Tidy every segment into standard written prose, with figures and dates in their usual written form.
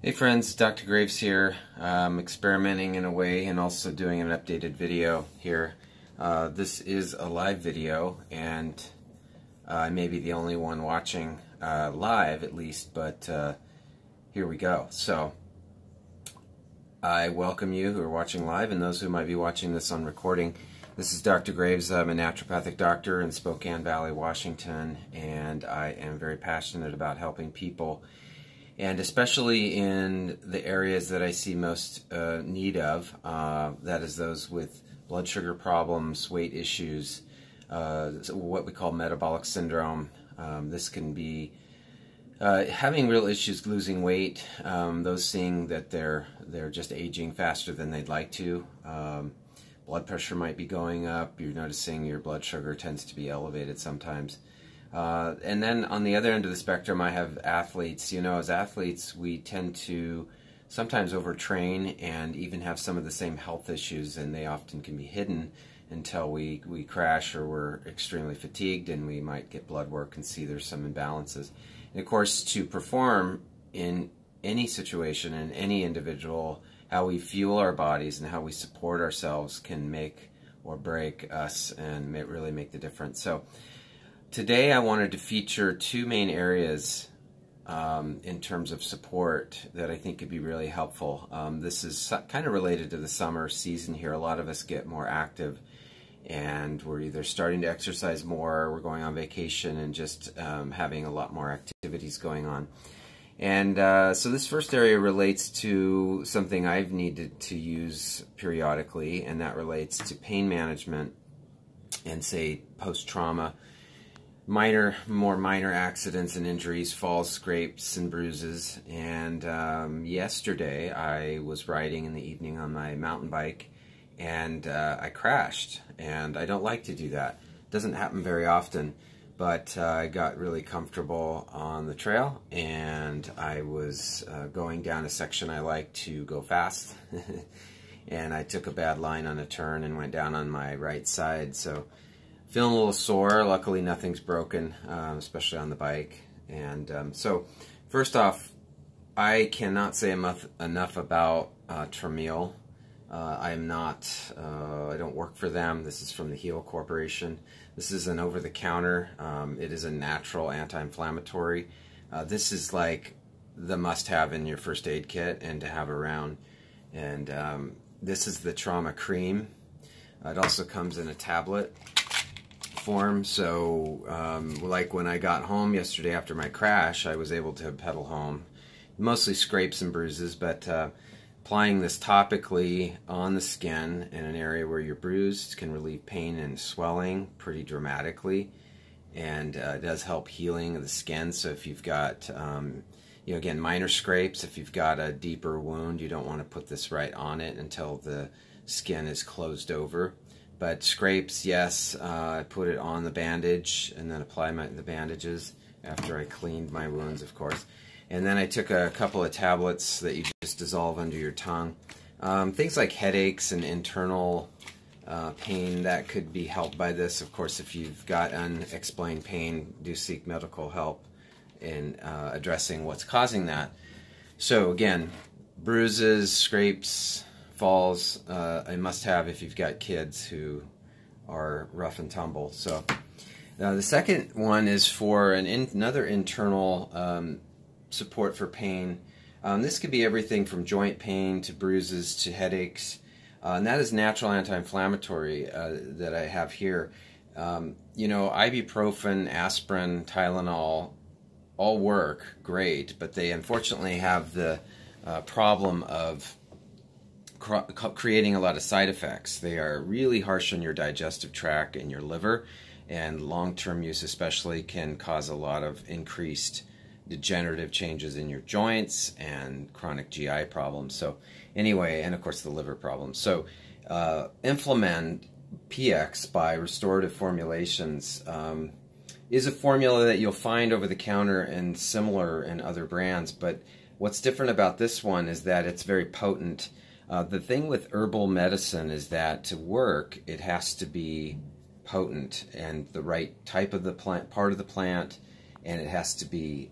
Hey friends, Dr. Graves here. I'm experimenting in a way and also doing an updated video here. This is a live video, and I may be the only one watching live at least, but here we go. So I welcome you who are watching live and those who might be watching this on recording. This is Dr. Graves. I'm a naturopathic doctor in Spokane Valley, Washington, and I am very passionate about helping people, and especially in the areas that I see most need of, that is those with blood sugar problems, weight issues, what we call metabolic syndrome. This can be having real issues losing weight, those seeing that they're just aging faster than they'd like to. Blood pressure might be going up. You're noticing your blood sugar tends to be elevated sometimes. And then on the other end of the spectrum, I have athletes. You know, as athletes, we tend to sometimes overtrain and even have some of the same health issues, and they often can be hidden until we crash or we're extremely fatigued, and we might get blood work and see there's some imbalances. And of course, to perform in any situation, in any individual, how we fuel our bodies and how we support ourselves can make or break us and really make the difference. So today I wanted to feature two main areas in terms of support that I think could be really helpful. This is kind of related to the summer season here. A lot of us get more active, and we're either starting to exercise more, we're going on vacation, and just having a lot more activities going on. And so this first area relates to something I've needed to use periodically, and that relates to pain management and, say, post-trauma. More minor accidents and injuries, falls, scrapes, and bruises. And yesterday I was riding in the evening on my mountain bike, and I crashed. And I don't like to do that. It doesn't happen very often, but I got really comfortable on the trail, and I was going down a section I like to go fast. And I took a bad line on a turn and went down on my right side. So feeling a little sore. Luckily nothing's broken, especially on the bike. And so first off, I cannot say enough about Traumeel. I don't work for them. This is from the Heal Corporation. This is an over-the-counter. It is a natural anti-inflammatory. This is like the must-have in your first aid kit and to have around. And this is the trauma cream. It also comes in a tablet form, so like when I got home yesterday after my crash, I was able to pedal home. Mostly scrapes and bruises, but applying this topically on the skin in an area where you're bruised can relieve pain and swelling pretty dramatically, and it does help healing of the skin. So if you've got again, minor scrapes, if you've got a deeper wound, you don't want to put this right on it until the skin is closed over. But scrapes, yes, I put it on the bandage and then apply the bandages after I cleaned my wounds, of course. And then I took a couple of tablets that you just dissolve under your tongue. Things like headaches and internal pain, that could be helped by this. Of course, if you've got unexplained pain, do seek medical help in addressing what's causing that. So again, bruises, scrapes, falls, a must-have if you've got kids who are rough and tumble. So the second one is for another internal support for pain. This could be everything from joint pain to bruises to headaches, and that is natural anti-inflammatory that I have here. You know, ibuprofen, aspirin, Tylenol all work great, but they unfortunately have the problem of creating a lot of side effects. They are really harsh on your digestive tract and your liver, and long-term use especially can cause a lot of increased degenerative changes in your joints and chronic GI problems. So anyway, and of course the liver problems. So Inflamed PX by Restorative Formulations is a formula that you'll find over the counter and similar in other brands, but what's different about this one is that it's very potent. The thing with herbal medicine is that to work, it has to be potent and the right type of the plant, part of the plant, and it has to be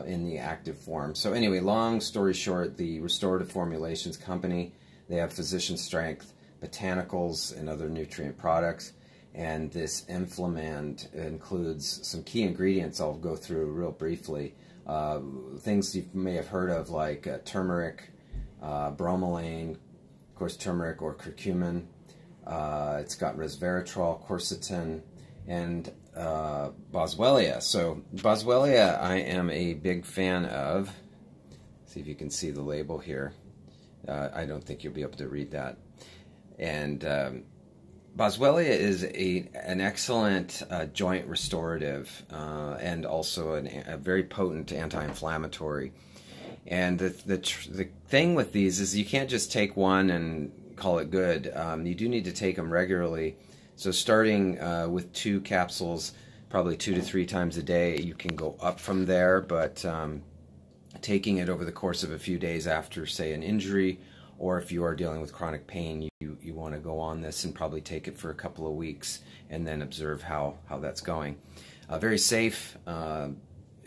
in the active form. So anyway, long story short, the Restorative Formulations Company, they have physician strength botanicals and other nutrient products, and this Inflamand includes some key ingredients I'll go through real briefly. Things you may have heard of, like turmeric, bromelain, of course turmeric or curcumin. It's got resveratrol, quercetin, and boswellia. So boswellia I am a big fan of. See if you can see the label here. I don't think you'll be able to read that. And boswellia is an excellent joint restorative and also a very potent anti-inflammatory. And the thing with these is you can't just take one and call it good. You do need to take them regularly. So starting with 2 capsules, probably 2 to 3 times a day, you can go up from there, but taking it over the course of a few days after, say, an injury, or if you are dealing with chronic pain, you want to go on this and probably take it for a couple of weeks and then observe how that's going. Very safe.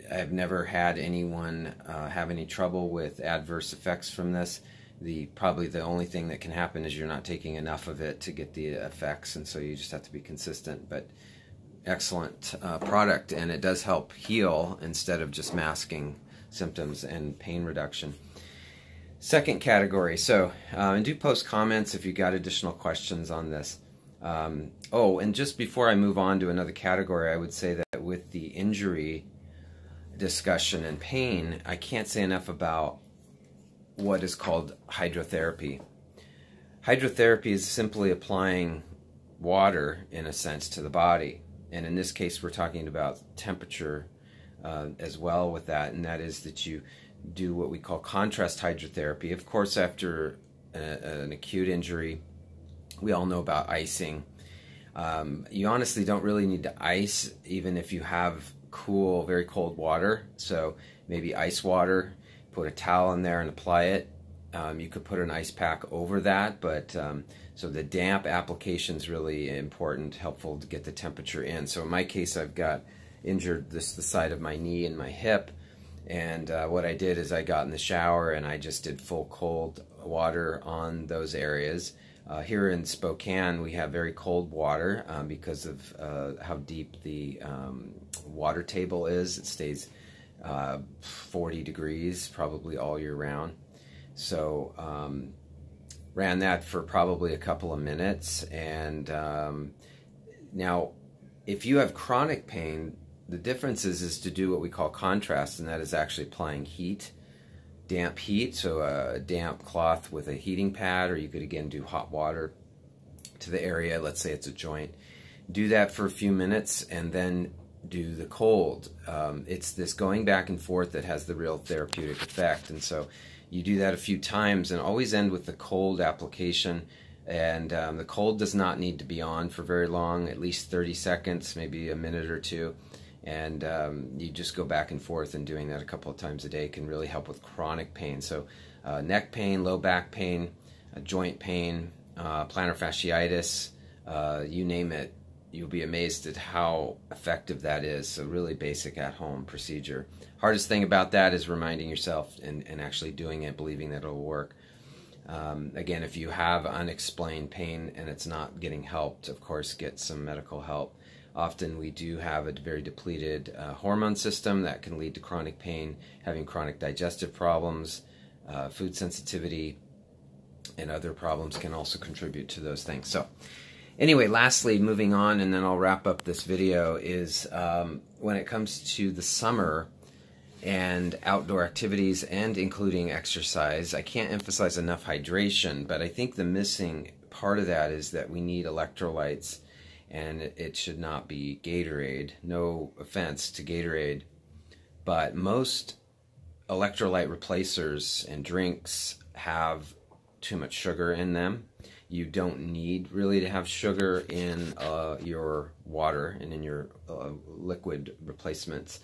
I've never had anyone have any trouble with adverse effects from this. Probably the only thing that can happen is you're not taking enough of it to get the effects, and so you just have to be consistent. But excellent product, and it does help heal instead of just masking symptoms and pain reduction. Second category, so and do post comments if you got additional questions on this. Oh, and just before I move on to another category, I would say that with the injury discussion and pain, I can't say enough about what is called hydrotherapy. Hydrotherapy is simply applying water, in a sense, to the body. And in this case, we're talking about temperature as well with that, and that is that you do what we call contrast hydrotherapy. Of course, after an acute injury, we all know about icing. You honestly don't really need to ice, even if you have cool, very cold water. So maybe ice water, put a towel in there and apply it. You could put an ice pack over that, but so the damp application is really important, helpful to get the temperature in. So in my case, I've got injured the side of my knee and my hip, and what I did is I got in the shower and I just did full cold water on those areas. Here in Spokane, we have very cold water because of how deep the water table is. It stays 40 degrees probably all year round. So ran that for probably a couple of minutes. And now, if you have chronic pain, the difference is to do what we call contrast, and that is actually applying heat, damp heat, so a damp cloth with a heating pad, or you could again do hot water to the area. Let's say it's a joint. Do that for a few minutes and then do the cold. It's this going back and forth that has the real therapeutic effect, and so you do that a few times and always end with the cold application. And the cold does not need to be on for very long, at least 30 seconds, maybe a minute or two. And you just go back and forth, and doing that a couple of times a day can really help with chronic pain. So neck pain, low back pain, joint pain, plantar fasciitis, you name it, you'll be amazed at how effective that is. So really basic at-home procedure. Hardest thing about that is reminding yourself and actually doing it, believing that it'll work. Again, if you have unexplained pain and it's not getting helped, of course, get some medical help. Often we do have a very depleted hormone system that can lead to chronic pain, having chronic digestive problems, food sensitivity, and other problems can also contribute to those things. So anyway, lastly, moving on, and then I'll wrap up this video, is when it comes to the summer and outdoor activities and including exercise, I can't emphasize enough hydration, but I think the missing part of that is that we need electrolytes, and it should not be Gatorade. No offense to Gatorade, but most electrolyte replacers and drinks have too much sugar in them. You don't need really to have sugar in your water and in your liquid replacements.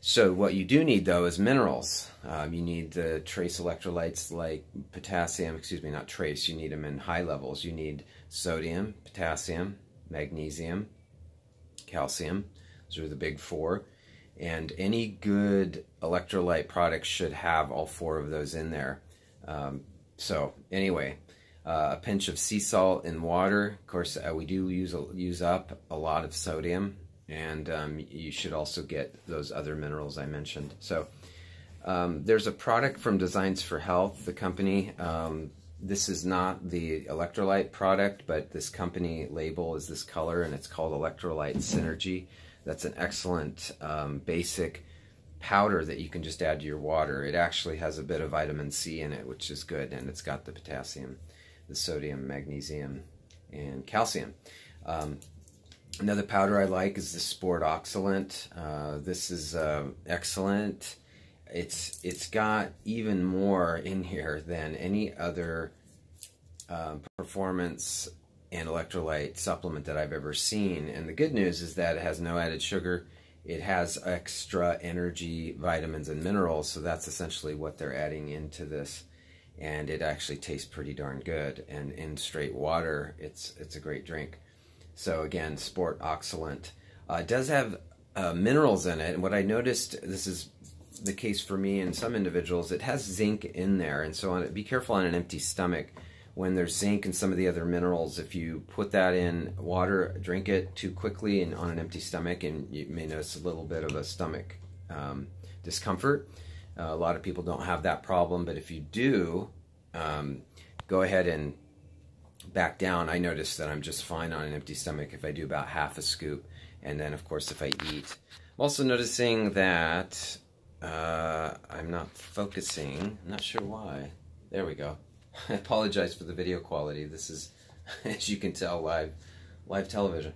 So what you do need, though, is minerals. You need the trace electrolytes like potassium, not trace, you need them in high levels. You need sodium, potassium, magnesium, calcium. Those are the big four. And any good electrolyte product should have all 4 of those in there. So anyway, a pinch of sea salt in water. Of course, we do use up a lot of sodium, and you should also get those other minerals I mentioned. So there's a product from Designs for Health, the company. This is not the electrolyte product, but this company label is this color, and it's called Electrolyte Synergy. That's an excellent basic powder that you can just add to your water. It actually has a bit of vitamin C in it, which is good, and it's got the potassium, the sodium, magnesium, and calcium. Another powder I like is the Sport Oxylent. This is excellent. It's got even more in here than any other performance and electrolyte supplement that I've ever seen. And the good news is that it has no added sugar. It has extra energy, vitamins, and minerals, so that's essentially what they're adding into this. And it actually tastes pretty darn good. And in straight water, it's a great drink. So again, Sport Oxylent. It does have minerals in it, and what I noticed, this is the case for me and some individuals, it has zinc in there, and so be careful on an empty stomach when there's zinc and some of the other minerals. If you put that in water, drink it too quickly and on an empty stomach, and you may notice a little bit of a stomach discomfort. A lot of people don't have that problem, but if you do, go ahead and back down. I notice that I'm just fine on an empty stomach if I do about half a scoop, and then of course if I eat. I'm also noticing that I'm not focusing. I'm not sure why. There we go. I apologize for the video quality. This is, as you can tell, live television.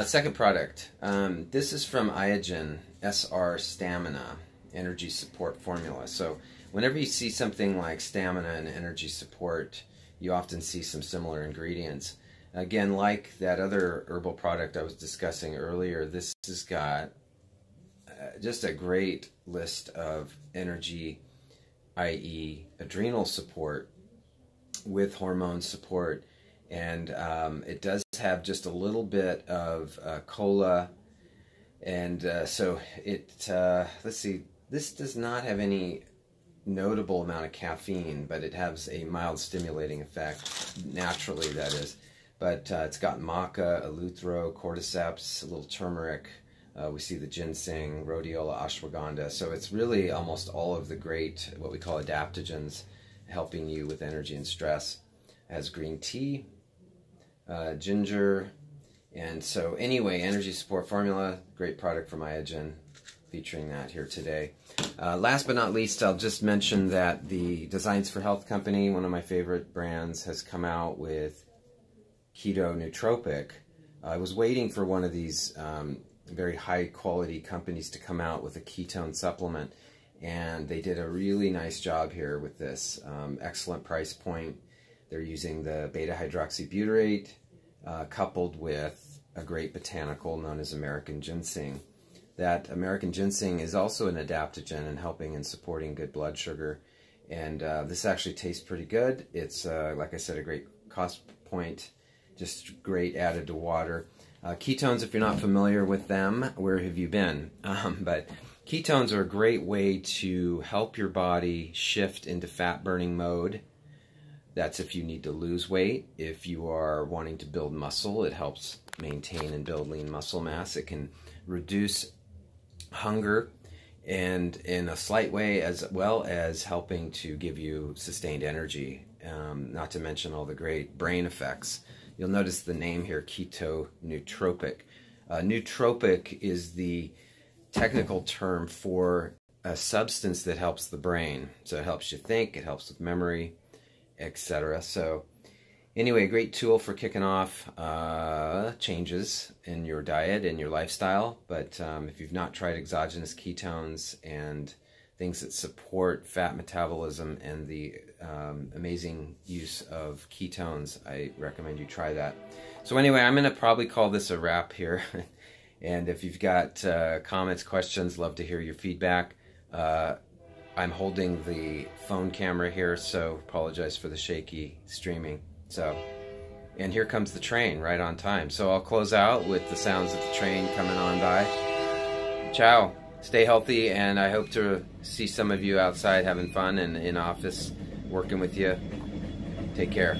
Second product. This is from Iogen SR Stamina Energy Support Formula. So whenever you see something like stamina and energy support, you often see some similar ingredients. Again, like that other herbal product I was discussing earlier, this has got just a great list of energy, i.e. adrenal support with hormone support, and it does have just a little bit of cola, and so it, let's see, this does not have any notable amount of caffeine, but it has a mild stimulating effect, naturally that is. But it's got maca, eleuthero, cordyceps, a little turmeric. We see the ginseng, rhodiola, ashwagandha. So it's really almost all of the great, what we call adaptogens, helping you with energy and stress. It has green tea, ginger, and so anyway, energy support formula, great product from Iogen, featuring that here today. Last but not least, I'll just mention that the Designs for Health company, one of my favorite brands, has come out with Keto-Nootropic. I was waiting for one of these very high quality companies to come out with a ketone supplement, and they did a really nice job here with this. Excellent price point. They're using the beta hydroxybutyrate coupled with a great botanical known as American ginseng. That American ginseng is also an adaptogen and helping and supporting good blood sugar, and this actually tastes pretty good. It's like I said, a great cost point, just great added to water. Ketones, if you're not familiar with them, where have you been? But ketones are a great way to help your body shift into fat-burning mode. That's if you need to lose weight. If you are wanting to build muscle, it helps maintain and build lean muscle mass. It can reduce hunger, and in a slight way, as well as helping to give you sustained energy, not to mention all the great brain effects. You'll notice the name here, Keto-Nootropic. Nootropic is the technical term for a substance that helps the brain. So it helps you think, it helps with memory, etc. So anyway, a great tool for kicking off changes in your diet and your lifestyle. But if you've not tried exogenous ketones and things that support fat metabolism and the amazing use of ketones, I recommend you try that. So anyway, I'm going to probably call this a wrap here. And if you've got comments, questions, love to hear your feedback. I'm holding the phone camera here, so apologize for the shaky streaming. So, and here comes the train right on time. So I'll close out with the sounds of the train coming on by. Ciao. Stay healthy, and I hope to see some of you outside having fun and in office working with you. Take care.